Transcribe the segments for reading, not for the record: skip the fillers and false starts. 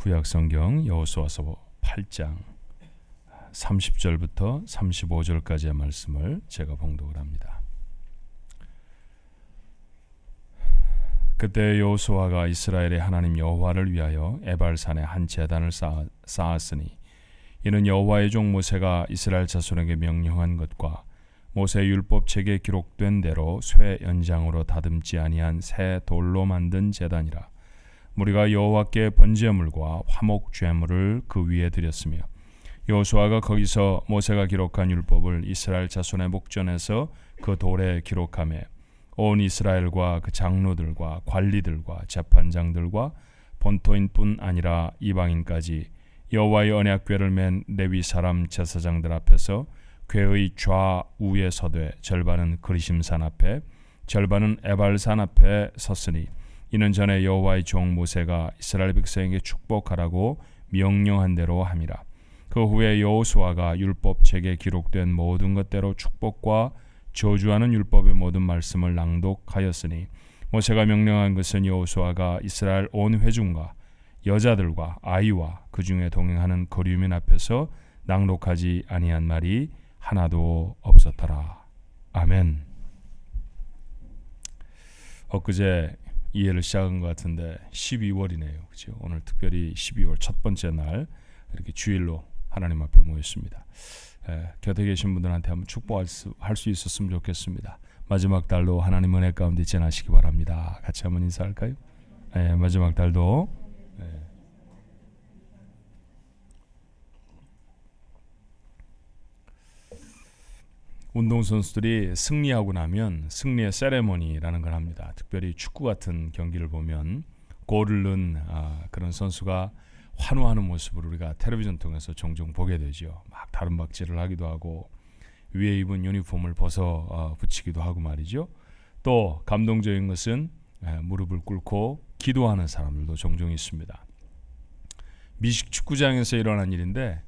구약성경 여호수아서 8장 30절부터 35절까지의 말씀을 제가 봉독을 합니다. 그때 여호수아가 이스라엘의 하나님 여호와를 위하여 에발산에 한 제단을 쌓았으니 이는 여호와의 종 모세가 이스라엘 자손에게 명령한 것과 모세 율법책에 기록된 대로 쇠 연장으로 다듬지 아니한 새 돌로 만든 제단이라. 무리가 여호와께 번제물과 화목 제물을 그 위에 드렸으며 여호수아가 거기서 모세가 기록한 율법을 이스라엘 자손의 목전에서 그 돌에 기록하며 온 이스라엘과 그 장로들과 관리들과 재판장들과 본토인뿐 아니라 이방인까지 여호와의 언약궤를 맨 레위 사람 제사장들 앞에서 궤의 좌우에 서되 절반은 그리심산 앞에 절반은 에발산 앞에 섰으니 이는 전에 여호와의 종 모세가 이스라엘 백성에게 축복하라고 명령한 대로 함이라. 그 후에 여호수아가 율법책에 기록된 모든 것대로 축복과 저주하는 율법의 모든 말씀을 낭독하였으니 모세가 명령한 것은 여호수아가 이스라엘 온 회중과 여자들과 아이와 그 중에 동행하는 거류민 앞에서 낭독하지 아니한 말이 하나도 없었더라. 아멘. 엊그제 이해를 시작한 것 같은데 12월이네요. 그렇죠? 오늘 특별히 12월 첫 번째 날 이렇게 주일로 하나님 앞에 모였습니다. 곁에 계신 분들한테 한번 축복할 수 있었으면 좋겠습니다. 마지막 달도 하나님 은혜 가운데 지나시기 바랍니다. 같이 한번 인사할까요? 마지막 달도 운동선수들이 승리하고 나면 승리의 세레모니라는 걸 합니다. 특별히 축구 같은 경기를 보면 골을 넣은 그런 선수가 환호하는 모습을 우리가 텔레비전 통해서 종종 보게 되죠. 막 다른박질을 하기도 하고 위에 입은 유니폼을 벗어 붙이기도 하고 말이죠. 또 감동적인 것은 무릎을 꿇고 기도하는 사람들도 종종 있습니다. 미식 축구장에서 일어난 일인데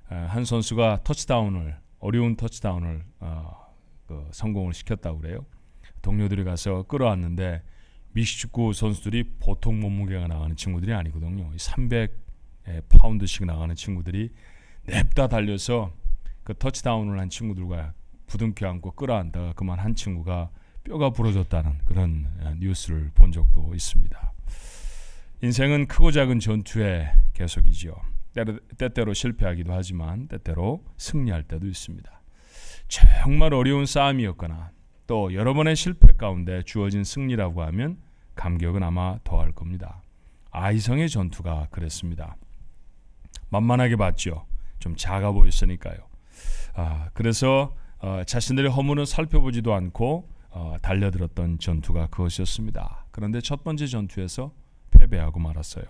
한 선수가 어려운 터치다운을 성공을 시켰다고 그래요. 동료들이 가서 끌어왔는데 미식축구 선수들이 보통 몸무게가 나가는 친구들이 아니거든요. 300파운드씩 나가는 친구들이 냅다 달려서 그 터치다운을 한 친구들과 부둥켜 안고 끌어안다가 그만 한 친구가 뼈가 부러졌다는 그런 뉴스를 본 적도 있습니다. 인생은 크고 작은 전투의 계속이죠. 때때로 실패하기도 하지만 때때로 승리할 때도 있습니다. 정말 어려운 싸움이었거나 또 여러 번의 실패 가운데 주어진 승리라고 하면 감격은 아마 더할 겁니다. 아이성의 전투가 그랬습니다. 만만하게 봤죠. 좀 작아 보였으니까요. 그래서 자신들의 허물은 살펴보지도 않고 달려들었던 전투가 그것이었습니다. 그런데 첫 번째 전투에서 패배하고 말았어요.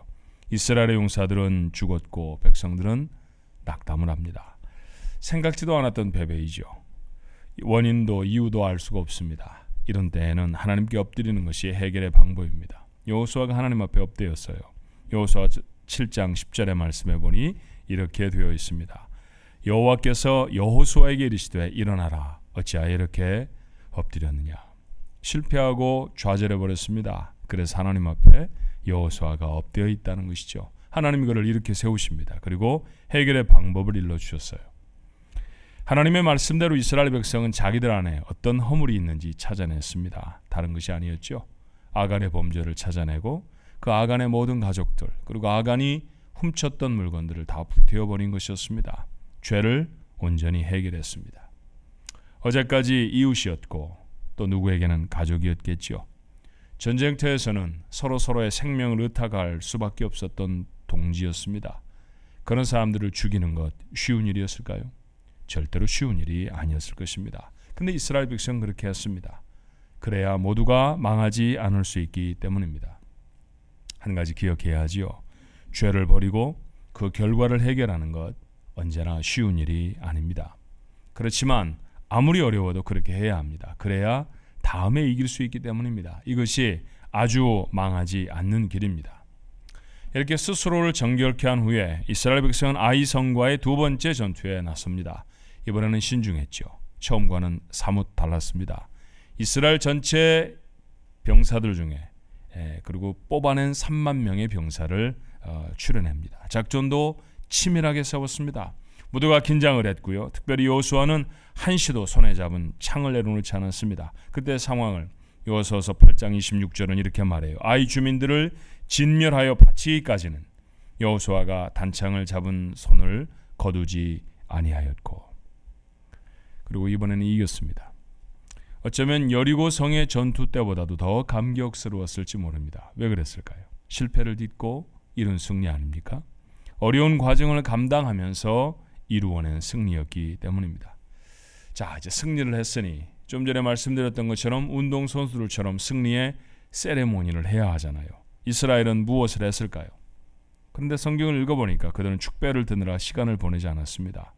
이스라엘의 용사들은 죽었고 백성들은 낙담을 합니다. 생각지도 않았던 패배이죠. 원인도 이유도 알 수가 없습니다. 이런 때에는 하나님께 엎드리는 것이 해결의 방법입니다. 여호수아가 하나님 앞에 엎드렸어요. 여호수아 7장 10절의 말씀에 보니 이렇게 되어 있습니다. 여호와께서 여호수아에게 이르시되 일어나라. 어찌하여 이렇게 엎드렸느냐. 실패하고 좌절해버렸습니다. 그래서 하나님 앞에 여호수아가 엎드려 있다는 것이죠. 하나님이 그를 이렇게 세우십니다. 그리고 해결의 방법을 일러주셨어요. 하나님의 말씀대로 이스라엘 백성은 자기들 안에 어떤 허물이 있는지 찾아냈습니다. 다른 것이 아니었죠. 아간의 범죄를 찾아내고 그 아간의 모든 가족들 그리고 아간이 훔쳤던 물건들을 다 불태워버린 것이었습니다. 죄를 온전히 해결했습니다. 어제까지 이웃이었고 또 누구에게는 가족이었겠지요. 전쟁터에서는 서로의 생명을 의탁할 수밖에 없었던 동지였습니다. 그런 사람들을 죽이는 것 쉬운 일이었을까요? 절대로 쉬운 일이 아니었을 것입니다. 근데 이스라엘 백성은 그렇게 했습니다. 그래야 모두가 망하지 않을 수 있기 때문입니다. 한 가지 기억해야 하지요. 죄를 버리고 그 결과를 해결하는 것 언제나 쉬운 일이 아닙니다. 그렇지만 아무리 어려워도 그렇게 해야 합니다. 그래야 다음에 이길 수 있기 때문입니다. 이것이 아주 망하지 않는 길입니다. 이렇게 스스로를 정결케 한 후에 이스라엘 백성은 아이성과의 두 번째 전투에 나섭니다. 이번에는 신중했죠. 처음과는 사뭇 달랐습니다. 이스라엘 전체 병사들 중에 그리고 뽑아낸 3만 명의 병사를 출현합니다. 작전도 치밀하게 세웠습니다. 모두가 긴장을 했고요. 특별히 여호수아는 한시도 손에 잡은 창을 내려놓지 않았습니다. 그때 상황을 여호수아서 8장 26절은 이렇게 말해요. 아이 주민들을 진멸하여 바치기까지는 여호수아가 단창을 잡은 손을 거두지 아니하였고, 그리고 이번에는 이겼습니다. 어쩌면 여리고 성의 전투 때보다도 더 감격스러웠을지 모릅니다. 왜 그랬을까요? 실패를 딛고 이룬 승리 아닙니까? 어려운 과정을 감당하면서 이루어낸 승리였기 때문입니다. 자, 이제 승리를 했으니 좀 전에 말씀드렸던 것처럼 운동선수들처럼 승리의 세레모니를 해야 하잖아요. 이스라엘은 무엇을 했을까요? 그런데 성경을 읽어보니까 그들은 축배를 드느라 시간을 보내지 않았습니다.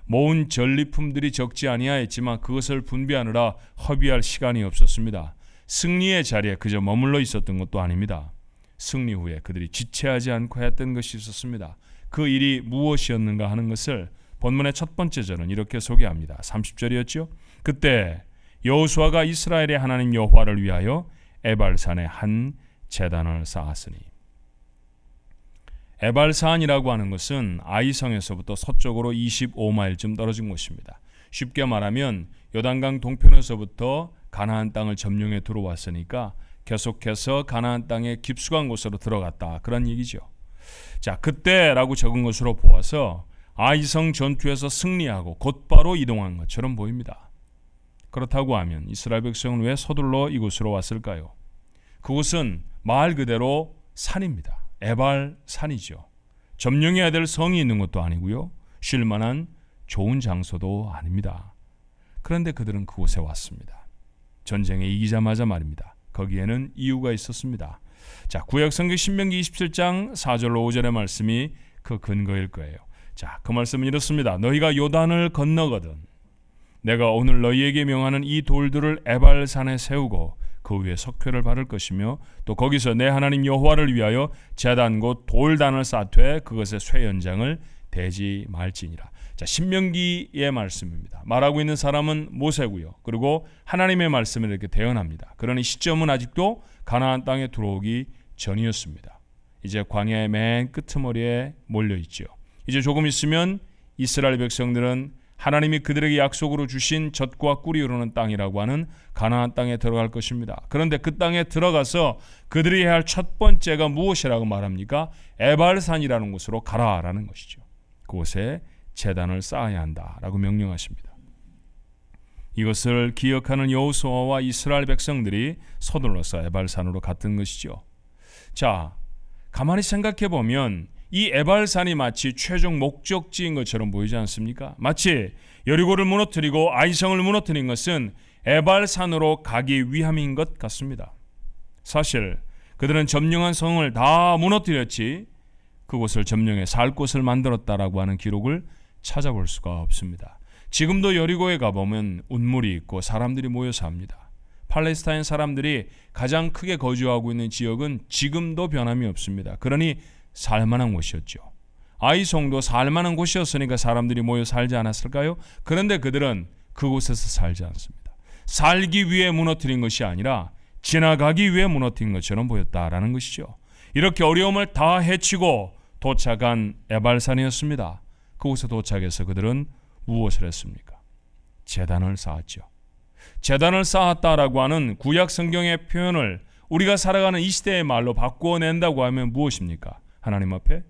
모은 전리품들이 적지 아니하였지만 그것을 분배하느라 허비할 시간이 없었습니다. 승리의 자리에 그저 머물러 있었던 것도 아닙니다. 승리 후에 그들이 지체하지 않고 했던 것이 있었습니다. 그 일이 무엇이었는가 하는 것을 본문의 첫 번째 절은 이렇게 소개합니다. 30절이었죠. 그때 여호수아가 이스라엘의 하나님 여호와를 위하여 에발산에 한 제단을 쌓았으니. 에발산이라고 하는 것은 아이성에서부터 서쪽으로 25마일쯤 떨어진 곳입니다. 쉽게 말하면 요단강 동편에서부터 가나안 땅을 점령해 들어왔으니까 계속해서 가나안 땅의 깊숙한 곳으로 들어갔다, 그런 얘기죠. 자, 그때라고 적은 것으로 보아서 아이성 전투에서 승리하고 곧바로 이동한 것처럼 보입니다. 그렇다고 하면 이스라엘 백성은 왜 서둘러 이곳으로 왔을까요? 그곳은 말 그대로 산입니다. 에발 산이죠. 점령해야 될 성이 있는 것도 아니고요, 쉴 만한 좋은 장소도 아닙니다. 그런데 그들은 그곳에 왔습니다. 전쟁에 이기자마자 말입니다. 거기에는 이유가 있었습니다. 자, 구약성경 신명기 27장 4절로 5절의 말씀이 그 근거일 거예요. 자, 그 말씀은 이렇습니다. 너희가 요단을 건너거든 내가 오늘 너희에게 명하는 이 돌들을 에발산에 세우고 그 위에 석회를 바를 것이며 또 거기서 내 하나님 여호와를 위하여 제단 곧 돌단을 쌓되 그것의 쇠연장을 대지 말지니라. 자, 신명기의 말씀입니다. 말하고 있는 사람은 모세고요. 그리고 하나님의 말씀을 이렇게 대언합니다. 그러니 시점은 아직도 가나안 땅에 들어오기 전이었습니다. 이제 광야의 맨 끄트머리에 몰려 있죠. 이제 조금 있으면 이스라엘 백성들은 하나님이 그들에게 약속으로 주신 젖과 꿀이 흐르는 땅이라고 하는 가나안 땅에 들어갈 것입니다. 그런데 그 땅에 들어가서 그들이 해야 할 첫 번째가 무엇이라고 말합니까? 에발산이라는 곳으로 가라라는 것이죠. 그곳에 제단을 쌓아야 한다라고 명령하십니다. 이것을 기억하는 여호수아와 이스라엘 백성들이 서둘러서 에발산으로 갔던 것이죠. 자, 가만히 생각해 보면 이 에발산이 마치 최종 목적지인 것처럼 보이지 않습니까? 마치 여리고를 무너뜨리고 아이성을 무너뜨린 것은 에발산으로 가기 위함인 것 같습니다. 사실 그들은 점령한 성을 다 무너뜨렸지 그곳을 점령해 살 곳을 만들었다라고 하는 기록을 찾아볼 수가 없습니다. 지금도 여리고에 가보면 운물이 있고 사람들이 모여 삽니다. 팔레스타인 사람들이 가장 크게 거주하고 있는 지역은 지금도 변함이 없습니다. 그러니 살만한 곳이었죠. 아이성도 살만한 곳이었으니까 사람들이 모여 살지 않았을까요? 그런데 그들은 그곳에서 살지 않습니다. 살기 위해 무너뜨린 것이 아니라 지나가기 위해 무너뜨린 것처럼 보였다라는 것이죠. 이렇게 어려움을 다 헤치고 도착한 에발산이었습니다. 그곳에 도착해서 그들은 무엇을 했습니까? 제단을 쌓았죠. 제단을 쌓았다라고 하는 구약 성경의 표현을 우리가 살아가는 이 시대의 말로 바꾸어낸다고 하면 무엇입니까? 하나님 앞에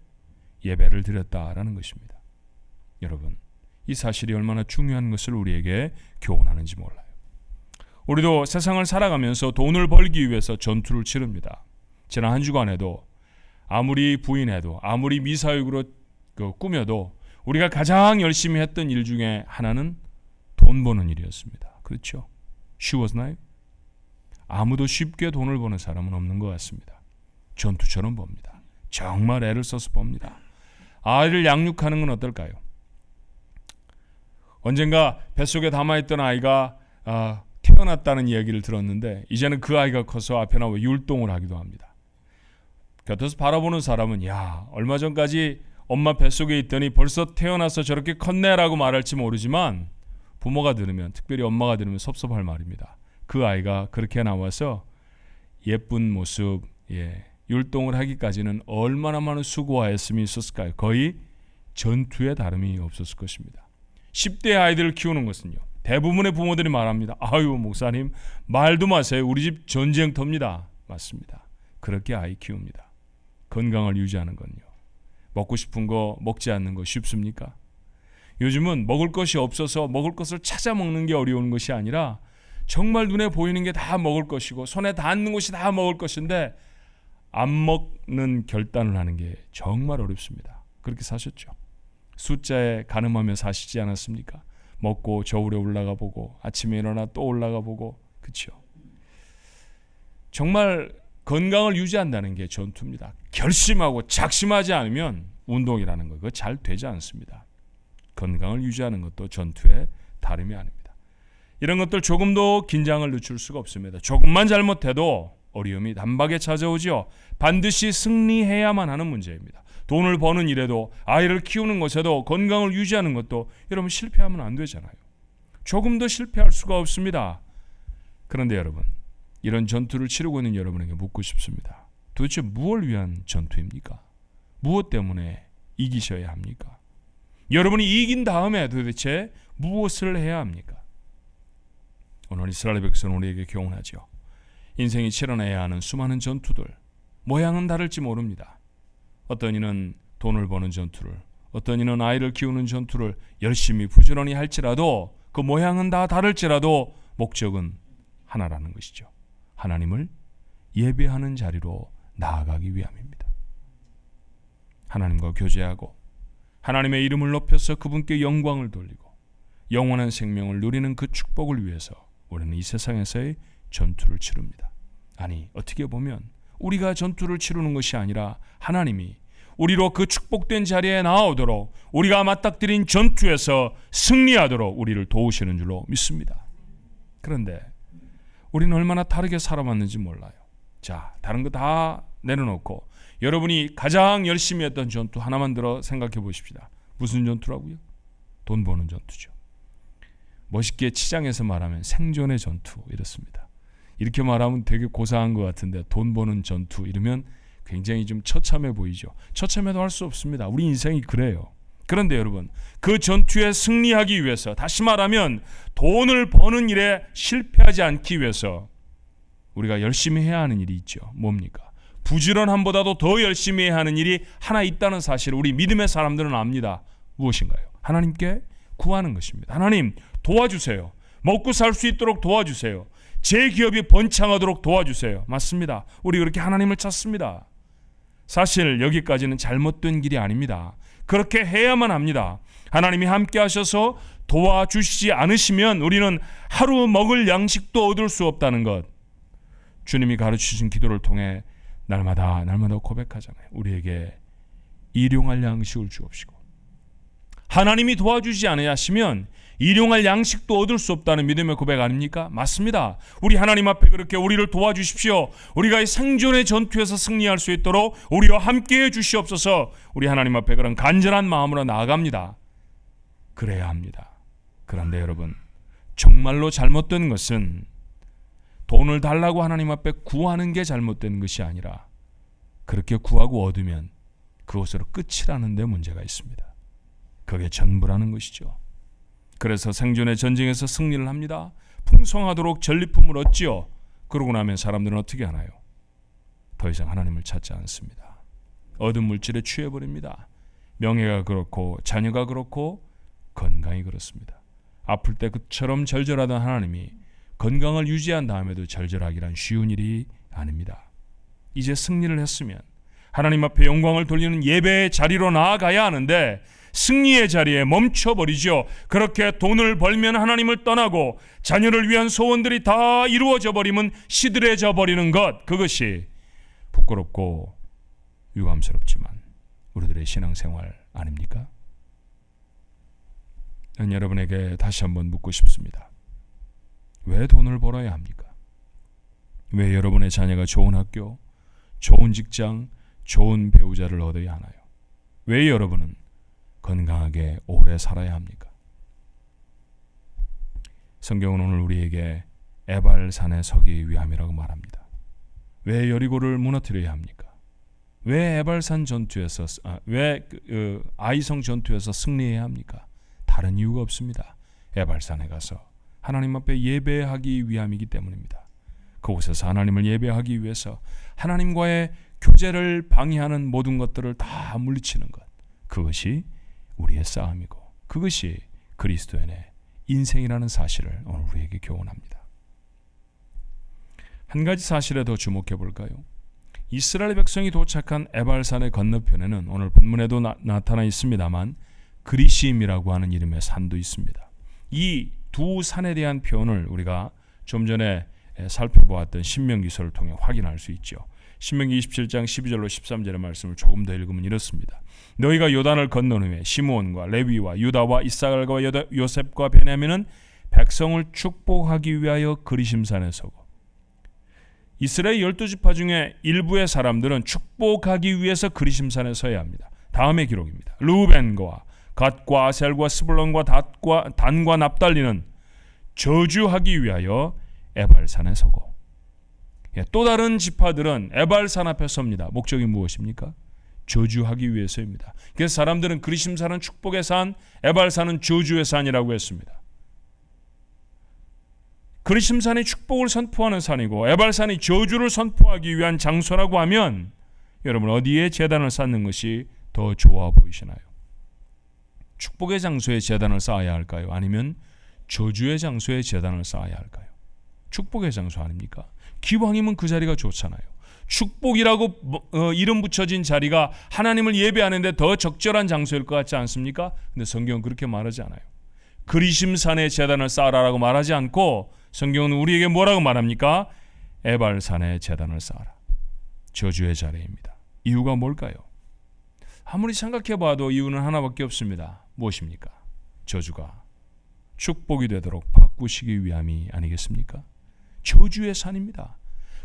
예배를 드렸다라는 것입니다. 여러분, 이 사실이 얼마나 중요한 것을 우리에게 교훈하는지 몰라요. 우리도 세상을 살아가면서 돈을 벌기 위해서 전투를 치릅니다. 지난 한 주간에도 아무리 부인해도 아무리 미사역으로 꾸며도 우리가 가장 열심히 했던 일 중에 하나는 돈 버는 일이었습니다. 그렇죠? 쉬웠나요? 아무도 쉽게 돈을 버는 사람은 없는 것 같습니다. 전투처럼 봅니다. 정말 애를 써서 봅니다. 아이를 양육하는 건 어떨까요? 언젠가 뱃속에 담아있던 아이가 태어났다는 이야기를 들었는데 이제는 그 아이가 커서 앞에 나와 율동을 하기도 합니다. 곁에서 바라보는 사람은 야, 얼마 전까지 엄마 뱃속에 있더니 벌써 태어나서 저렇게 컸네라고 말할지 모르지만 부모가 들으면, 특별히 엄마가 들으면 섭섭할 말입니다. 그 아이가 그렇게 나와서 예쁜 모습, 율동을 하기까지는 얼마나 많은 수고와 애씀이 있었을까요? 거의 전투에 다름이 없었을 것입니다. 10대 아이들을 키우는 것은요, 대부분의 부모들이 말합니다. 아유 목사님 말도 마세요. 우리 집 전쟁터입니다. 맞습니다. 그렇게 아이 키웁니다. 건강을 유지하는 건요, 먹고 싶은 거 먹지 않는 거 쉽습니까? 요즘은 먹을 것이 없어서 먹을 것을 찾아 먹는 게 어려운 것이 아니라 정말 눈에 보이는 게 다 먹을 것이고 손에 닿는 것이 다 먹을 것인데 안 먹는 결단을 하는 게 정말 어렵습니다. 그렇게 사셨죠? 숫자에 가늠하며 사시지 않았습니까? 먹고 저울에 올라가 보고 아침에 일어나 또 올라가 보고, 그렇죠? 정말 건강을 유지한다는 게 전투입니다. 결심하고 작심하지 않으면 운동이라는 거 그거 잘 되지 않습니다. 건강을 유지하는 것도 전투의 다름이 아닙니다. 이런 것들 조금도 긴장을 늦출 수가 없습니다. 조금만 잘못해도 어려움이 단박에 찾아오죠. 반드시 승리해야만 하는 문제입니다. 돈을 버는 일에도, 아이를 키우는 것에도, 건강을 유지하는 것도 여러분 실패하면 안 되잖아요. 조금도 실패할 수가 없습니다. 그런데 여러분, 이런 전투를 치르고 있는 여러분에게 묻고 싶습니다. 도대체 무엇을 위한 전투입니까? 무엇 때문에 이기셔야 합니까? 여러분이 이긴 다음에 도대체 무엇을 해야 합니까? 오늘 이스라엘 백성은 우리에게 교훈하죠. 인생이 치러내야 하는 수많은 전투들, 모양은 다를지 모릅니다. 어떤 이는 돈을 버는 전투를, 어떤 이는 아이를 키우는 전투를 열심히 부지런히 할지라도 그 모양은 다 다를지라도 목적은 하나라는 것이죠. 하나님을 예배하는 자리로 나아가기 위함입니다. 하나님과 교제하고 하나님의 이름을 높여서 그분께 영광을 돌리고 영원한 생명을 누리는 그 축복을 위해서 우리는 이 세상에서의 전투를 치릅니다. 아니, 어떻게 보면 우리가 전투를 치르는 것이 아니라 하나님이 우리로 그 축복된 자리에 나오도록, 우리가 맞닥뜨린 전투에서 승리하도록 우리를 도우시는 줄로 믿습니다. 그런데 우리는 얼마나 다르게 살아왔는지 몰라요. 자, 다른 거 다 내려놓고 여러분이 가장 열심히 했던 전투 하나만 들어 생각해 보십시다. 무슨 전투라고요? 돈 버는 전투죠. 멋있게 치장해서 말하면 생존의 전투 이렇습니다. 이렇게 말하면 되게 고상한 것 같은데 돈 버는 전투 이러면 굉장히 좀 처참해 보이죠. 처참해도 할 수 없습니다. 우리 인생이 그래요. 그런데 여러분, 그 전투에 승리하기 위해서, 다시 말하면 돈을 버는 일에 실패하지 않기 위해서 우리가 열심히 해야 하는 일이 있죠. 뭡니까? 부지런함보다도 더 열심히 해야 하는 일이 하나 있다는 사실을 우리 믿음의 사람들은 압니다. 무엇인가요? 하나님께 구하는 것입니다. 하나님 도와주세요. 먹고 살 수 있도록 도와주세요. 제 기업이 번창하도록 도와주세요. 맞습니다. 우리 그렇게 하나님을 찾습니다. 사실 여기까지는 잘못된 길이 아닙니다. 그렇게 해야만 합니다. 하나님이 함께 하셔서 도와주시지 않으시면 우리는 하루 먹을 양식도 얻을 수 없다는 것, 주님이 가르치신 기도를 통해 날마다 고백하잖아요. 우리에게 일용할 양식을 주옵시고, 하나님이 도와주지 않으시면 일용할 양식도 얻을 수 없다는 믿음의 고백 아닙니까? 맞습니다. 우리 하나님 앞에 그렇게 우리를 도와주십시오. 우리가 이 생존의 전투에서 승리할 수 있도록 우리와 함께해 주시옵소서. 우리 하나님 앞에 그런 간절한 마음으로 나아갑니다. 그래야 합니다. 그런데 여러분, 정말로 잘못된 것은 돈을 달라고 하나님 앞에 구하는 게 잘못된 것이 아니라 그렇게 구하고 얻으면 그것으로 끝이라는 데 문제가 있습니다. 그게 전부라는 것이죠. 그래서 생존의 전쟁에서 승리를 합니다. 풍성하도록 전리품을 얻지요. 그러고 나면 사람들은 어떻게 하나요? 더 이상 하나님을 찾지 않습니다. 얻은 물질에 취해버립니다. 명예가 그렇고 자녀가 그렇고 건강이 그렇습니다. 아플 때 그처럼 절절하던 하나님이 건강을 유지한 다음에도 절절하기란 쉬운 일이 아닙니다. 이제 승리를 했으면 하나님 앞에 영광을 돌리는 예배의 자리로 나아가야 하는데 승리의 자리에 멈춰버리죠. 그렇게 돈을 벌면 하나님을 떠나고 자녀를 위한 소원들이 다 이루어져 버리면 시들해져 버리는 것, 그것이 부끄럽고 유감스럽지만 우리들의 신앙생활 아닙니까? 난 여러분에게 다시 한번 묻고 싶습니다. 왜 돈을 벌어야 합니까? 왜 여러분의 자녀가 좋은 학교, 좋은 직장, 좋은 배우자를 얻어야 하나요? 왜 여러분은 건강하게 오래 살아야 합니까? 성경은 오늘 우리에게 에발산에 서기 위함이라고 말합니다. 왜 여리고를 무너뜨려야 합니까? 왜 에발산 전투에서 왜 아이성 전투에서 승리해야 합니까? 다른 이유가 없습니다. 에발산에 가서 하나님 앞에 예배하기 위함이기 때문입니다. 그곳에서 하나님을 예배하기 위해서 하나님과의 교제를 방해하는 모든 것들을 다 물리치는 것, 그것이 우리의 싸움이고 그것이 그리스도인의 인생이라는 사실을 오늘 우리에게 교훈합니다. 한 가지 사실에 더 주목해 볼까요? 이스라엘 백성이 도착한 에발산의 건너편에는 오늘 본문에도 나타나 있습니다만 그리시임이라고 하는 이름의 산도 있습니다. 이 두 산에 대한 표현을 우리가 좀 전에 살펴보았던 신명기서를 통해 확인할 수 있죠. 신명기 27장 12절로 13절의 말씀을 조금 더 읽으면 이렇습니다. 너희가 요단을 건넌 후에 시므온과 레위와 유다와 이사갈과 요셉과 베냐민은 백성을 축복하기 위하여 그리심산에 서고, 이스라엘 12지파 중에 일부의 사람들은 축복하기 위해서 그리심산에 서야 합니다. 다음의 기록입니다. 르우벤과 갓과 아셀과 스불론과 단과 납달리는 저주하기 위하여 에발산에 서고, 또 다른 지파들은 에발산 앞에 섭니다. 목적이 무엇입니까? 저주하기 위해서입니다. 그래서 사람들은 그리심산은 축복의 산, 에발산은 저주의 산이라고 했습니다. 그리심산이 축복을 선포하는 산이고 에발산이 저주를 선포하기 위한 장소라고 하면 여러분 어디에 제단을 쌓는 것이 더 좋아 보이시나요? 축복의 장소에 제단을 쌓아야 할까요? 아니면 저주의 장소에 제단을 쌓아야 할까요? 축복의 장소 아닙니까? 기왕이면 그 자리가 좋잖아요. 축복이라고 이름 붙여진 자리가 하나님을 예배하는데 더 적절한 장소일 것 같지 않습니까? 근데 성경은 그렇게 말하지 않아요. 그리심산에 제단을 쌓아라라고 말하지 않고 성경은 우리에게 뭐라고 말합니까? 에발산에 제단을 쌓아라. 저주의 자리입니다. 이유가 뭘까요? 아무리 생각해봐도 이유는 하나밖에 없습니다. 무엇입니까? 저주가 축복이 되도록 바꾸시기 위함이 아니겠습니까? 저주의 산입니다.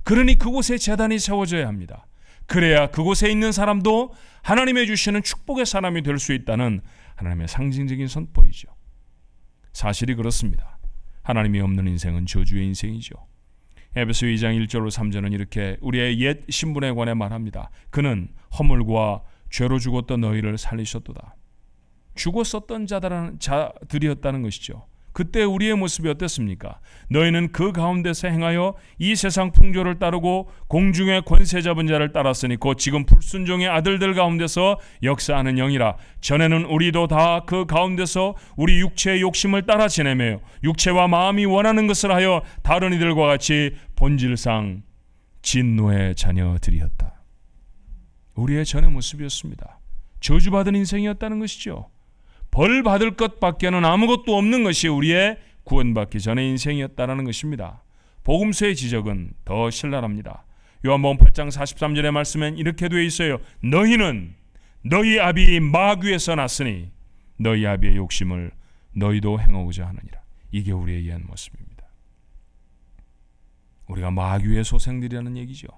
그러니 그곳에 제단이 세워져야 합니다. 그래야 그곳에 있는 사람도 하나님의 주시는 축복의 사람이 될 수 있다는 하나님의 상징적인 선포이죠. 사실이 그렇습니다. 하나님이 없는 인생은 저주의 인생이죠. 에베소 2장 1절로 3절은 이렇게 우리의 옛 신분에 관해 말합니다. 그는 허물과 죄로 죽었던 너희를 살리셨도다. 죽었었던 자들이었다는 것이죠. 그때 우리의 모습이 어땠습니까? 너희는 그 가운데서 행하여 이 세상 풍조를 따르고 공중의 권세 잡은 자를 따랐으니 곧 지금 불순종의 아들들 가운데서 역사하는 영이라. 전에는 우리도 다 그 가운데서 우리 육체의 욕심을 따라 지내며 육체와 마음이 원하는 것을 하여 다른 이들과 같이 본질상 진노의 자녀들이었다. 우리의 전의 모습이었습니다. 저주받은 인생이었다는 것이죠. 벌 받을 것밖에는 아무것도 없는 것이 우리의 구원받기 전의 인생이었다는 것입니다. 복음서의 지적은 더 신랄합니다. 요한복음 8장 43절의 말씀엔 이렇게 되어 있어요. 너희는 너희 아비 마귀에서 났으니 너희 아비의 욕심을 너희도 행하고자 하느니라. 이게 우리의 옛 모습입니다. 우리가 마귀의 소생들이라는 얘기죠.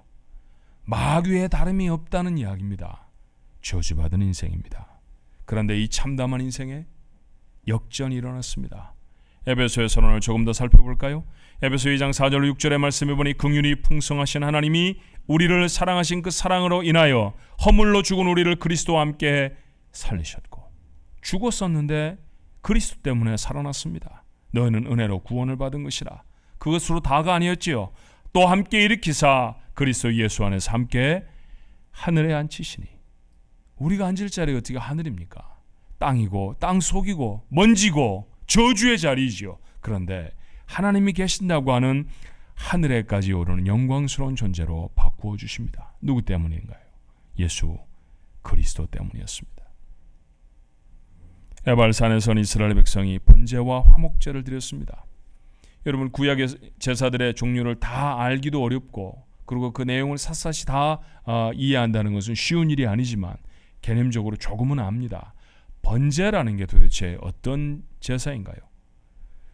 마귀의 다름이 없다는 이야기입니다. 저주받은 인생입니다. 그런데 이 참담한 인생에 역전이 일어났습니다. 에베소의 오늘 조금 더 살펴볼까요? 에베소 2장 4절 6절의 말씀에 보니 긍휼이 풍성하신 하나님이 우리를 사랑하신 그 사랑으로 인하여 허물로 죽은 우리를 그리스도와 함께 살리셨고, 죽었었는데 그리스도 때문에 살아났습니다. 너희는 은혜로 구원을 받은 것이라. 그것으로 다가 아니었지요. 또 함께 일으키사 그리스도 예수 안에서 함께 하늘에 앉히시니. 우리가 앉을 자리가 어떻게 하늘입니까? 땅이고 땅 속이고 먼지고 저주의 자리이지요. 그런데 하나님이 계신다고 하는 하늘에까지 오르는 영광스러운 존재로 바꾸어 주십니다. 누구 때문인가요? 예수 그리스도 때문이었습니다. 에발산에선 이스라엘 백성이 번제와 화목제를 드렸습니다. 여러분, 구약의 제사들의 종류를 다 알기도 어렵고 그리고 그 내용을 샅샅이 다 이해한다는 것은 쉬운 일이 아니지만 개념적으로 조금은 압니다. 번제라는 게 도대체 어떤 제사인가요?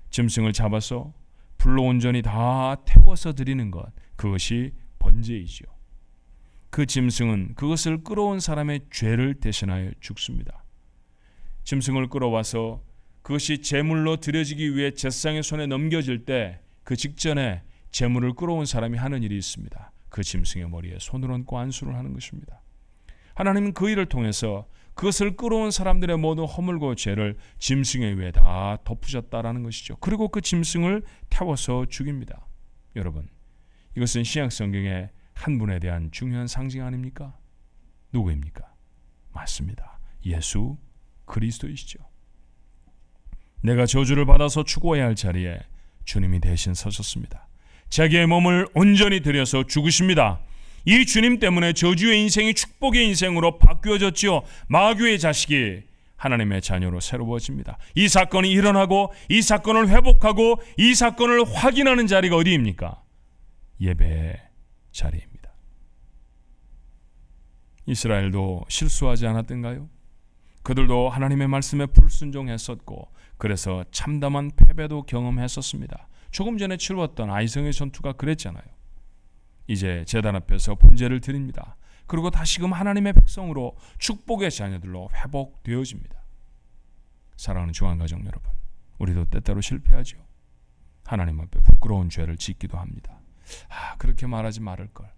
짐승을 잡아서 불로 온전히 다 태워서 드리는 것, 그것이 번제이지요. 그 짐승은 그것을 끌어온 사람의 죄를 대신하여 죽습니다. 짐승을 끌어와서 그것이 제물로 드려지기 위해 제사장의 손에 넘겨질 때 그 직전에 제물을 끌어온 사람이 하는 일이 있습니다. 그 짐승의 머리에 손을 얹고 안수를 하는 것입니다. 하나님은 그 일을 통해서 그것을 끌어온 사람들의 모든 허물과 죄를 짐승의 위에 다 덮으셨다라는 것이죠. 그리고 그 짐승을 태워서 죽입니다. 여러분, 이것은 신약 성경의 한 분에 대한 중요한 상징 아닙니까? 누구입니까? 맞습니다. 예수 그리스도이시죠. 내가 저주를 받아서 죽어야 할 자리에 주님이 대신 서셨습니다. 자기의 몸을 온전히 들여서 죽으십니다. 이 주님 때문에 저주의 인생이 축복의 인생으로 바뀌어졌지요. 마귀의 자식이 하나님의 자녀로 새로워집니다. 이 사건이 일어나고 이 사건을 회복하고 이 사건을 확인하는 자리가 어디입니까? 예배의 자리입니다. 이스라엘도 실수하지 않았던가요? 그들도 하나님의 말씀에 불순종했었고 그래서 참담한 패배도 경험했었습니다. 조금 전에 치루었던 아이성의 전투가 그랬잖아요. 이제 제단 앞에서 번제를 드립니다. 그리고 다시금 하나님의 백성으로 축복의 자녀들로 회복되어집니다. 사랑하는 중앙가정 여러분, 우리도 때때로 실패하죠. 하나님 앞에 부끄러운 죄를 짓기도 합니다. 그렇게 말하지 말을 걸.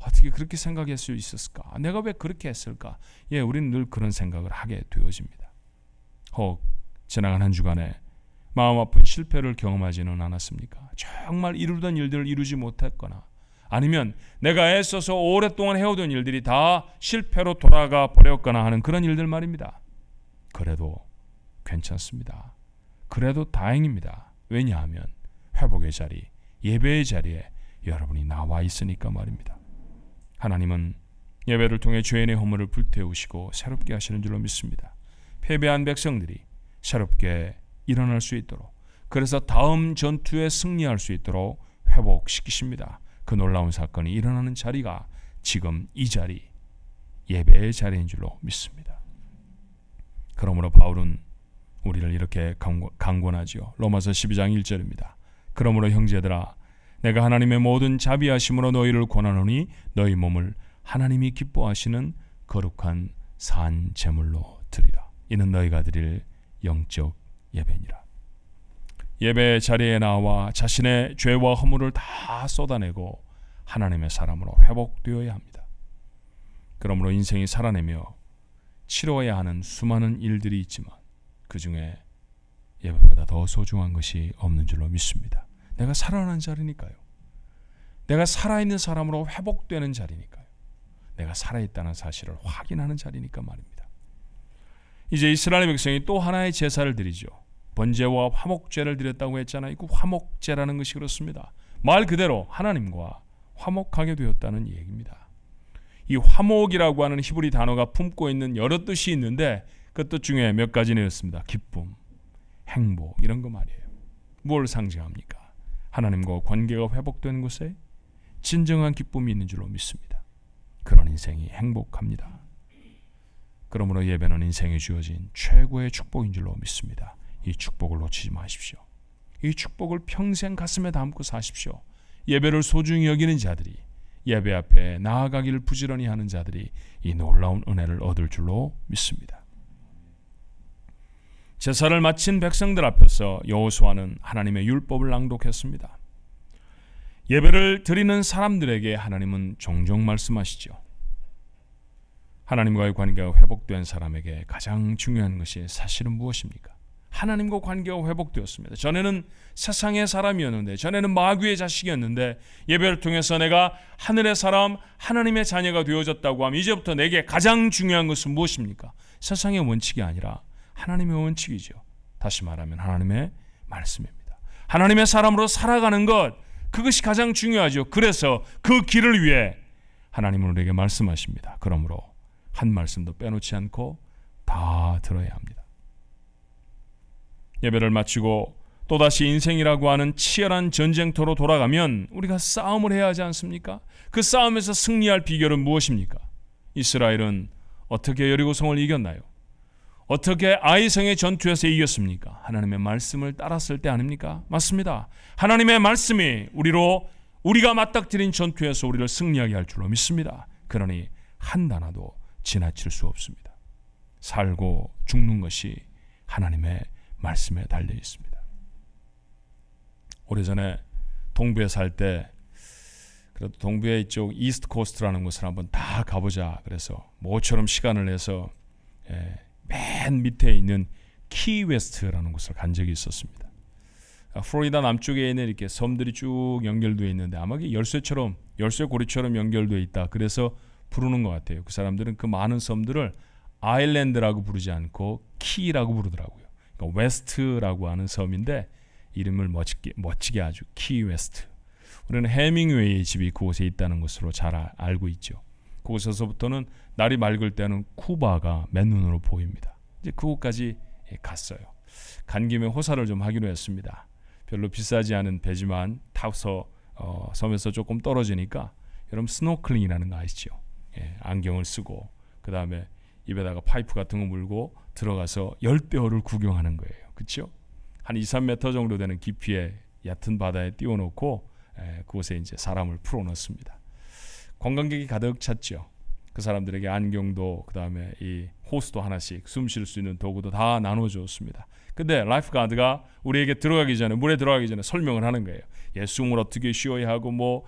어떻게 그렇게 생각할 수 있었을까? 내가 왜 그렇게 했을까? 우리는 늘 그런 생각을 하게 되어집니다. 혹 지나간 한 주간에 마음 아픈 실패를 경험하지는 않았습니까? 정말 이루던 일들을 이루지 못했거나 아니면 내가 애써서 오랫동안 해오던 일들이 다 실패로 돌아가 버렸거나 하는 그런 일들 말입니다. 그래도 괜찮습니다. 그래도 다행입니다. 왜냐하면 회복의 자리, 예배의 자리에 여러분이 나와 있으니까 말입니다. 하나님은 예배를 통해 죄인의 허물을 불태우시고 새롭게 하시는 줄로 믿습니다. 패배한 백성들이 새롭게 일어날 수 있도록, 그래서 다음 전투에 승리할 수 있도록 회복시키십니다. 그 놀라운 사건이 일어나는 자리가 지금 이 자리, 예배의 자리인 줄로 믿습니다. 그러므로 바울은 우리를 이렇게 강권하지요. 로마서 12장 1절입니다. 그러므로 형제들아, 내가 하나님의 모든 자비하심으로 너희를 권하노니 너희 몸을 하나님이 기뻐하시는 거룩한 산 제물로 드리라. 이는 너희가 드릴 영적 예배니라. 예배 자리에 나와 자신의 죄와 허물을 다 쏟아내고 하나님의 사람으로 회복되어야 합니다. 그러므로 인생이 살아내며 치러야 하는 수많은 일들이 있지만 그 중에 예배보다 더 소중한 것이 없는 줄로 믿습니다. 내가 살아나는 자리니까요. 내가 살아있는 사람으로 회복되는 자리니까요. 내가 살아있다는 사실을 확인하는 자리니까 말입니다. 이제 이스라엘 백성이 또 하나의 제사를 드리죠. 번제와 화목제를 드렸다고 했잖아요. 그 화목제라는 것이 그렇습니다. 말 그대로 하나님과 화목하게 되었다는 얘기입니다. 이 화목이라고 하는 히브리 단어가 품고 있는 여러 뜻이 있는데 그 뜻 중에 몇 가지는 있습니다. 기쁨, 행복 이런 거 말이에요. 뭘 상징합니까? 하나님과 관계가 회복된 곳에 진정한 기쁨이 있는 줄로 믿습니다. 그런 인생이 행복합니다. 그러므로 예배는 인생에 주어진 최고의 축복인 줄로 믿습니다. 이 축복을 놓치지 마십시오. 이 축복을 평생 가슴에 담고 사십시오. 예배를 소중히 여기는 자들이, 예배 앞에 나아가기를 부지런히 하는 자들이 이 놀라운 은혜를 얻을 줄로 믿습니다. 제사를 마친 백성들 앞에서 여호수아는 하나님의 율법을 낭독했습니다. 예배를 드리는 사람들에게 하나님은 종종 말씀하시죠. 하나님과의 관계가 회복된 사람에게 가장 중요한 것이 사실은 무엇입니까? 하나님과 관계가 회복되었습니다. 전에는 세상의 사람이었는데, 전에는 마귀의 자식이었는데 예배를 통해서 내가 하늘의 사람, 하나님의 자녀가 되어졌다고 하면 이제부터 내게 가장 중요한 것은 무엇입니까? 세상의 원칙이 아니라 하나님의 원칙이죠. 다시 말하면 하나님의 말씀입니다. 하나님의 사람으로 살아가는 것, 그것이 가장 중요하죠. 그래서 그 길을 위해 하나님은 우리에게 말씀하십니다. 그러므로 한 말씀도 빼놓지 않고 다 들어야 합니다. 예배를 마치고 또다시 인생이라고 하는 치열한 전쟁터로 돌아가면 우리가 싸움을 해야 하지 않습니까? 그 싸움에서 승리할 비결은 무엇입니까? 이스라엘은 어떻게 여리고성을 이겼나요? 어떻게 아이성의 전투에서 이겼습니까? 하나님의 말씀을 따랐을 때 아닙니까? 맞습니다. 하나님의 말씀이 우리가 맞닥뜨린 전투에서 우리를 승리하게 할 줄로 믿습니다. 그러니 한 단어도 지나칠 수 없습니다. 살고 죽는 것이 하나님의 말씀에 달려 있습니다. 오래전에 동부에 살 때 그래도 동부의 이쪽 이스트 코스트라는 곳을 한번 다 가보자. 그래서 모처럼 시간을 내서 맨 밑에 있는 키웨스트라는 곳을 간 적이 있었습니다. 플로리다 남쪽에 있는 이렇게 섬들이 쭉 연결되어 있는데 아마 열쇠고리처럼 연결되어 있다. 그래서 부르는 것 같아요. 그 사람들은 그 많은 섬들을 아일랜드라고 부르지 않고 키라고 부르더라고요. 그러니까 웨스트라고 하는 섬인데 이름을 멋지게 아주 키웨스트. 우리는 해밍웨이의 집이 그곳에 있다는 것으로 잘 알고 있죠. 그곳에서부터는 날이 맑을 때는 쿠바가 맨눈으로 보입니다. 이제 그곳까지 갔어요. 간 김에 호사를 좀 하기로 했습니다. 별로 비싸지 않은 배지만 타서 섬에서 조금 떨어지니까 여러분 스노클링이라는 거 아시죠? 안경을 쓰고 그 다음에 입에다가 파이프 같은 거 물고 들어가서 열대어를 구경하는 거예요. 그렇죠? 한 2, 3m 정도 되는 깊이의 얕은 바다에 띄워놓고 그곳에 이제 사람을 풀어넣습니다. 관광객이 가득 찼죠. 그 사람들에게 안경도 그 다음에 이 호스도 하나씩 숨 쉴 수 있는 도구도 다 나눠줬습니다. 근데 라이프 가드가 우리에게 물에 들어가기 전에 설명을 하는 거예요. 숨을 어떻게 쉬어야 하고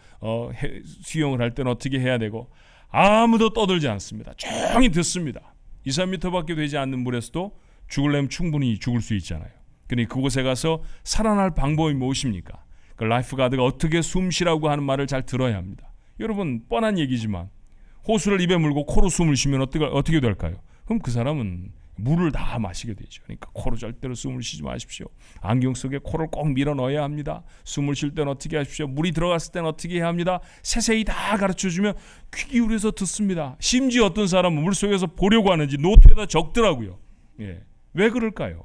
수영을 할 때는 어떻게 해야 되고 아무도 떠들지 않습니다. 조용히 듣습니다. 2, 3m밖에 되지 않는 물에서도 죽으려면 충분히 죽을 수 있잖아요. 그러니 그곳에 가서 살아날 방법이 무엇입니까? 그 라이프 가드가 어떻게 숨 쉬라고 하는 말을 잘 들어야 합니다. 여러분 뻔한 얘기지만 호수를 입에 물고 코로 숨을 쉬면 어떻게 될까요? 그럼 그 사람은 물을 다 마시게 되죠. 그러니까 코로 절대로 숨을 쉬지 마십시오. 안경 속에 코를 꼭 밀어 넣어야 합니다. 숨을 쉴 때는 어떻게 하십시오. 물이 들어갔을 때는 어떻게 해야 합니다. 세세히 다 가르쳐주면 귀 기울여서 듣습니다. 심지어 어떤 사람은 물속에서 보려고 하는지 노트에다 적더라고요. 왜 그럴까요?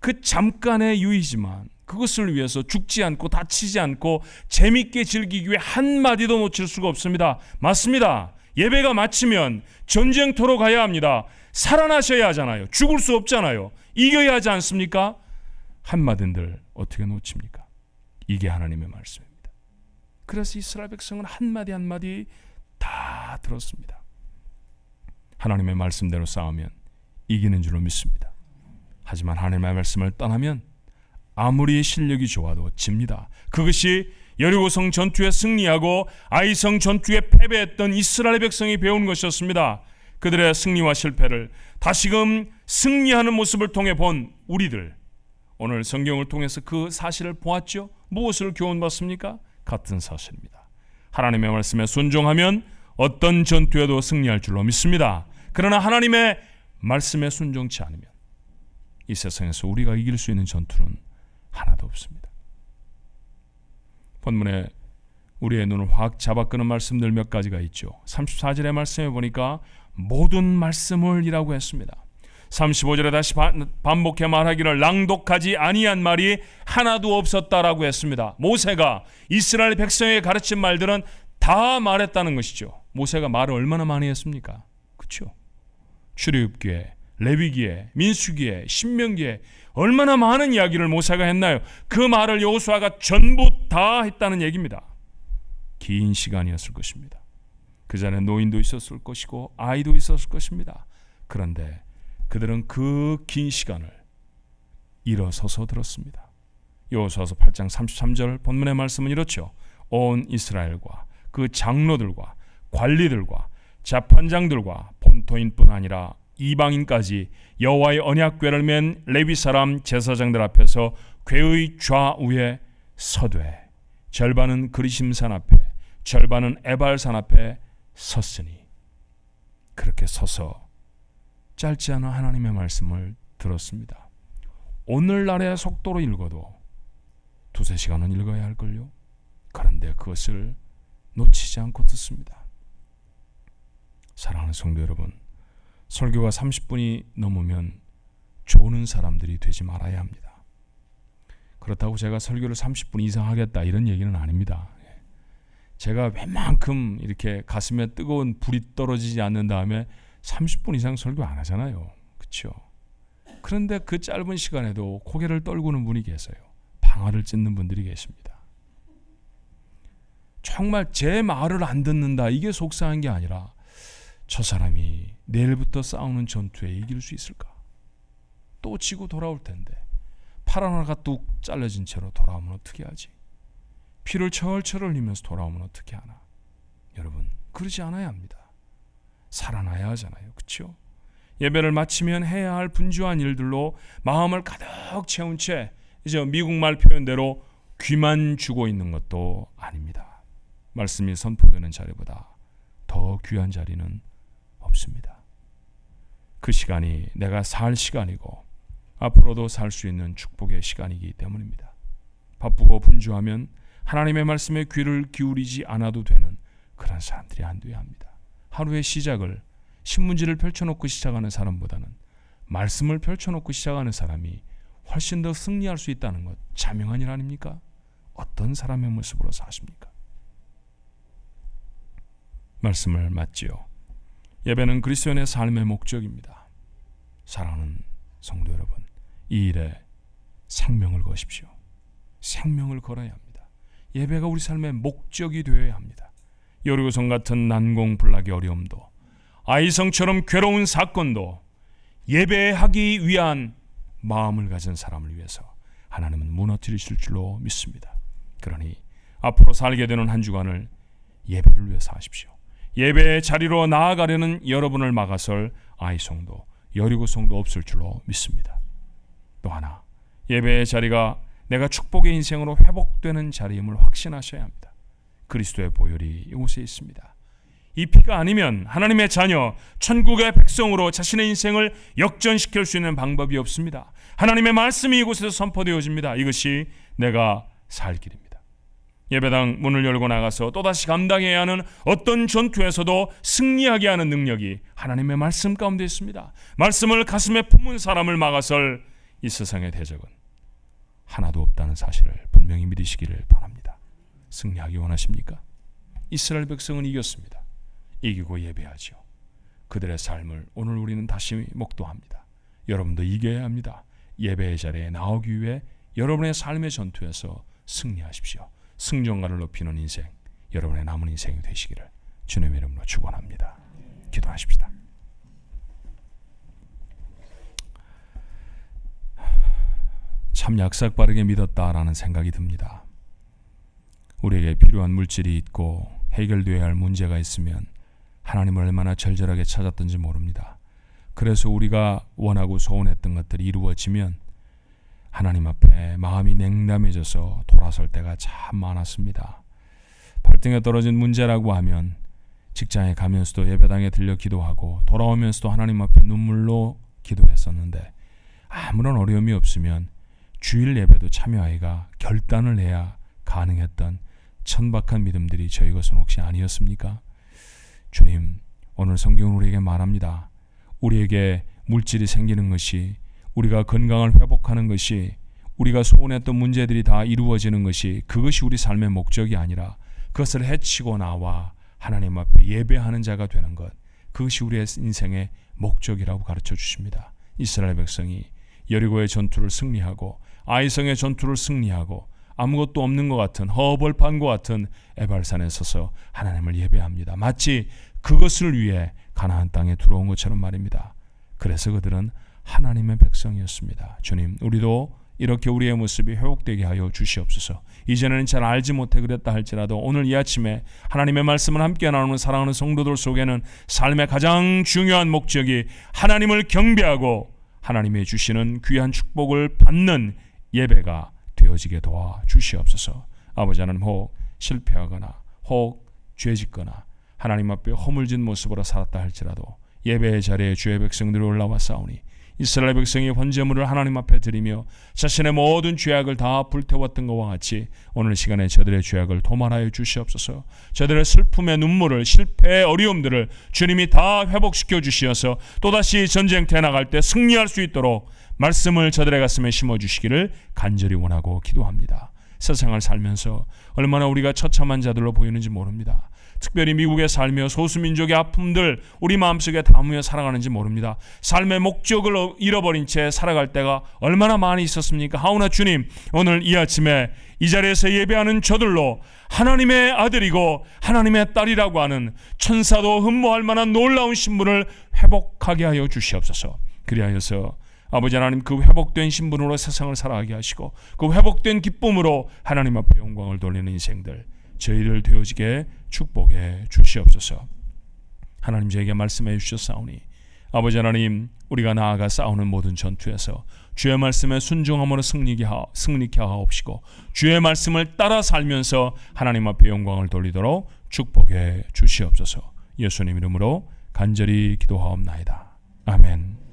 그 잠깐의 유의지만 그것을 위해서 죽지 않고 다치지 않고 재밌게 즐기기 위해 한마디도 놓칠 수가 없습니다. 맞습니다. 예배가 마치면 전쟁터로 가야 합니다. 살아나셔야 하잖아요. 죽을 수 없잖아요. 이겨야 하지 않습니까? 한마디들 어떻게 놓칩니까? 이게 하나님의 말씀입니다. 그래서 이스라엘 백성은 한마디 한마디 다 들었습니다. 하나님의 말씀대로 싸우면 이기는 줄로 믿습니다. 하지만 하나님의 말씀을 떠나면 아무리 실력이 좋아도 집니다. 그것이 여리고성 전투에 승리하고 아이성 전투에 패배했던 이스라엘 백성이 배운 것이었습니다. 그들의 승리와 실패를 다시금 승리하는 모습을 통해 본 우리들, 오늘 성경을 통해서 그 사실을 보았죠. 무엇을 교훈받습니까? 같은 사실입니다. 하나님의 말씀에 순종하면 어떤 전투에도 승리할 줄로 믿습니다. 그러나 하나님의 말씀에 순종치 않으면 이 세상에서 우리가 이길 수 있는 전투는 하나도 없습니다. 본문에 우리의 눈을 확 잡아끄는 말씀들 몇 가지가 있죠. 34절의 말씀에 보니까 모든 말씀을 이라고 했습니다. 35절에 다시 반복해 말하기를 낭독하지 아니한 말이 하나도 없었다라고 했습니다. 모세가 이스라엘 백성에게 가르친 말들은 다 말했다는 것이죠. 모세가 말을 얼마나 많이 했습니까? 그렇죠? 출애굽기에, 레위기에, 민수기에, 신명기에 얼마나 많은 이야기를 모세가 했나요? 그 말을 여호수아가 전부 다 했다는 얘기입니다. 긴 시간이었을 것입니다. 그 전에 노인도 있었을 것이고 아이도 있었을 것입니다. 그런데 그들은 그 긴 시간을 일어서서 들었습니다. 여호수아서 8장 33절 본문의 말씀은 이렇죠. 온 이스라엘과 그 장로들과 관리들과 재판장들과 본토인뿐 아니라 이방인까지 여호와의 언약궤를 맨 레위 사람 제사장들 앞에서 궤의 좌우에 서되 절반은 그리심산 앞에 절반은 에발산 앞에 섰으니, 그렇게 서서 짧지 않은 하나님의 말씀을 들었습니다. 오늘날의 속도로 읽어도 2-3시간은 읽어야 할걸요. 그런데 그것을 놓치지 않고 듣습니다. 사랑하는 성도 여러분, 설교가 30분이 넘으면 조는 사람들이 되지 말아야 합니다. 그렇다고 제가 설교를 30분 이상 하겠다 이런 얘기는 아닙니다. 제가 웬만큼 이렇게 가슴에 뜨거운 불이 떨어지지 않는 다음에 30분 이상 설교 안 하잖아요. 그렇죠? 그런데 그 짧은 시간에도 고개를 떨구는 분이 계세요. 방아를 찢는 분들이 계십니다. 정말 제 말을 안 듣는다, 이게 속상한 게 아니라 저 사람이 내일부터 싸우는 전투에 이길 수 있을까? 또 지고 돌아올 텐데 팔 하나가 뚝 잘라진 채로 돌아오면 어떻게 하지? 피를 철철 흘리면서 돌아오면 어떻게 하나? 여러분, 그러지 않아야 합니다. 살아나야 하잖아요. 그렇죠? 예배를 마치면 해야 할 분주한 일들로 마음을 가득 채운 채 이제 미국말 표현대로 귀만 주고 있는 것도 아닙니다. 말씀이 선포되는 자리보다 더 귀한 자리는 없습니다. 그 시간이 내가 살 시간이고 앞으로도 살 수 있는 축복의 시간이기 때문입니다. 바쁘고 분주하면 하나님의 말씀에 귀를 기울이지 않아도 되는 그런 사람들이 안 돼야 합니다. 하루의 시작을 신문지를 펼쳐놓고 시작하는 사람보다는 말씀을 펼쳐놓고 시작하는 사람이 훨씬 더 승리할 수 있다는 것, 자명한 일 아닙니까? 어떤 사람의 모습으로 사십니까? 말씀을 맞지요. 예배는 그리스도인의 삶의 목적입니다. 사랑하는 성도 여러분, 이 일에 생명을 거십시오. 생명을 걸어야 합니다. 예배가 우리 삶의 목적이 되어야 합니다. 여리고성 같은 난공불락의 어려움도, 아이성처럼 괴로운 사건도 예배하기 위한 마음을 가진 사람을 위해서 하나님은 무너뜨리실 줄로 믿습니다. 그러니 앞으로 살게 되는 한 주간을 예배를 위해서 하십시오. 예배의 자리로 나아가려는 여러분을 막아설 아이성도 여리고성도 없을 줄로 믿습니다. 또 하나, 예배의 자리가 내가 축복의 인생으로 회복되는 자리임을 확신하셔야 합니다. 그리스도의 보혈이 이곳에 있습니다. 이 피가 아니면 하나님의 자녀, 천국의 백성으로 자신의 인생을 역전시킬 수 있는 방법이 없습니다. 하나님의 말씀이 이곳에서 선포되어집니다. 이것이 내가 살 길입니다. 예배당 문을 열고 나가서 또다시 감당해야 하는 어떤 전투에서도 승리하게 하는 능력이 하나님의 말씀 가운데 있습니다. 말씀을 가슴에 품은 사람을 막아설 이 세상의 대적은 하나도 없다는 사실을 분명히 믿으시기를 바랍니다. 승리하기 원하십니까? 이스라엘 백성은 이겼습니다. 이기고 예배하죠. 그들의 삶을 오늘 우리는 다시 목도합니다. 여러분도 이겨야 합니다. 예배의 자리에 나오기 위해 여러분의 삶의 전투에서 승리하십시오. 승전가를 높이는 인생, 여러분의 남은 인생이 되시기를 주님의 이름으로 축원합니다. 기도하십시다. 참 약삭빠르게 믿었다라는 생각이 듭니다. 우리에게 필요한 물질이 있고 해결되어야 할 문제가 있으면 하나님을 얼마나 절절하게 찾았던지 모릅니다. 그래서 우리가 원하고 소원했던 것들이 이루어지면 하나님 앞에 마음이 냉담해져서 돌아설 때가 참 많았습니다. 발등에 떨어진 문제라고 하면 직장에 가면서도 예배당에 들려 기도하고 돌아오면서도 하나님 앞에 눈물로 기도했었는데 아무런 어려움이 없으면 주일 예배도 참여하기가 결단을 해야 가능했던 천박한 믿음들이 저희 것은 혹시 아니었습니까? 주님, 오늘 성경은 우리에게 말합니다. 우리에게 물질이 생기는 것이, 우리가 건강을 회복하는 것이, 우리가 소원했던 문제들이 다 이루어지는 것이, 그것이 우리 삶의 목적이 아니라 그것을 해치고 나와 하나님 앞에 예배하는 자가 되는 것, 그것이 우리의 인생의 목적이라고 가르쳐 주십니다. 이스라엘 백성이 여리고의 전투를 승리하고 아이성의 전투를 승리하고 아무것도 없는 것 같은 허벌판과 같은 에발산에 서서 하나님을 예배합니다. 마치 그것을 위해 가나안 땅에 들어온 것처럼 말입니다. 그래서 그들은 하나님의 백성이었습니다. 주님, 우리도 이렇게 우리의 모습이 회복되게 하여 주시옵소서. 이전에는 잘 알지 못해 그랬다 할지라도 오늘 이 아침에 하나님의 말씀을 함께 나누는 사랑하는 성도들 속에는 삶의 가장 중요한 목적이 하나님을 경배하고 하나님의 주시는 귀한 축복을 받는 예배가 되어지게 도와 주시옵소서. 아버지 하나님, 혹 실패하거나 혹 죄짓거나 하나님 앞에 허물진 모습으로 살았다 할지라도 예배의 자리에 주의 백성들이 올라와 싸우니 이스라엘 백성이 번제물을 하나님 앞에 드리며 자신의 모든 죄악을 다 불태웠던 것과 같이 오늘 시간에 저들의 죄악을 도말하여 주시옵소서. 저들의 슬픔의 눈물을, 실패의 어려움들을 주님이 다 회복시켜 주시어서 또다시 전쟁터에 나갈 때 승리할 수 있도록 말씀을 저들의 가슴에 심어주시기를 간절히 원하고 기도합니다. 세상을 살면서 얼마나 우리가 처참한 자들로 보이는지 모릅니다. 특별히 미국에 살며 소수민족의 아픔들 우리 마음속에 담으며 살아가는지 모릅니다. 삶의 목적을 잃어버린 채 살아갈 때가 얼마나 많이 있었습니까? 하오나 주님, 오늘 이 아침에 이 자리에서 예배하는 저들로 하나님의 아들이고 하나님의 딸이라고 하는 천사도 흠모할 만한 놀라운 신분을 회복하게 하여 주시옵소서. 그리하여서 아버지 하나님, 그 회복된 신분으로 세상을 살아가게 하시고 그 회복된 기쁨으로 하나님 앞에 영광을 돌리는 인생들 저희들 되어지게 축복해 주시옵소서. 하나님, 저에게 말씀해 주셨사오니 아버지 하나님, 우리가 나아가 싸우는 모든 전투에서 주의 말씀에 순종함으로 승리케 하옵시고 주의 말씀을 따라 살면서 하나님 앞에 영광을 돌리도록 축복해 주시옵소서. 예수님 이름으로 간절히 기도하옵나이다. 아멘.